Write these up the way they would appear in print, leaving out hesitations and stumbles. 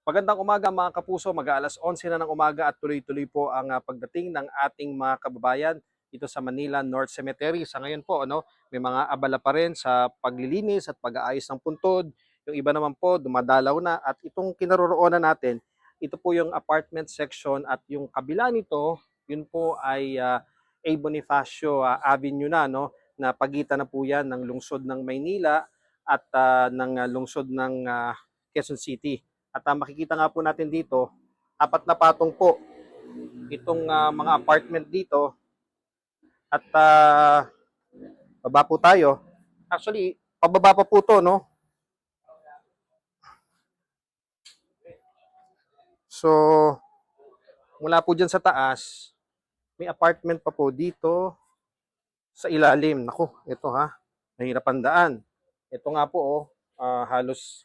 Magandang umaga mga kapuso, mag-aalas 11 na ng umaga at tuloy-tuloy po ang pagdating ng ating mga kababayan dito sa Manila North Cemetery. Sa ngayon po, may mga abala pa rin sa paglilinis at pag-aayos ng puntod. Yung iba naman po, dumadalaw na at itong kinaroroonan natin, ito po yung apartment section at yung kabila nito, yun po ay A. Bonifacio Avenue na pagitan na po yan ng lungsod ng Maynila at ng lungsod ng Quezon City. At makikita nga po natin dito, apat na patong po itong mga apartment dito. At baba po tayo. Actually, pababa pa po to, no? So, mula po dyan sa taas, may apartment pa po dito sa ilalim. Naku, ito mahirap ang daan. Ito nga po, halos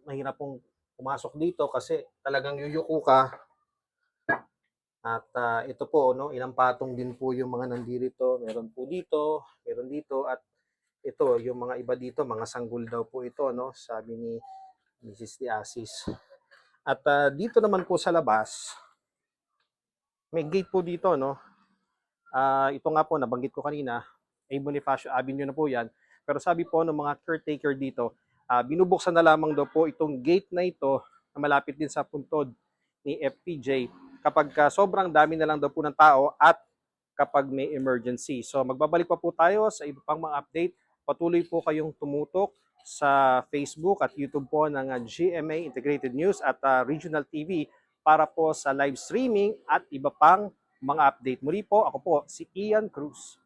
mahirap pong pumasok dito kasi talagang yuyuko ka. At ito po, ilang patong din po yung mga nandito. Meron po dito, meron dito, at ito, yung mga iba dito, mga sanggol daw po ito, sabi ni Mrs. Diasis. At dito naman po sa labas, may gate po dito, ito nga po, nabanggit ko kanina, A. Bonifacio Avenue na po yan. Pero sabi po ng mga caretaker dito, binubuksan na lamang daw po itong gate na ito na malapit din sa puntod ni FPJ kapag sobrang dami na lang daw po ng tao at kapag may emergency. So magbabalik pa po tayo sa iba pang mga update. Patuloy po kayong tumutok sa Facebook at YouTube po ng GMA Integrated News at Regional TV para po sa live streaming at iba pang mga update. Muli po, ako po si Ian Cruz.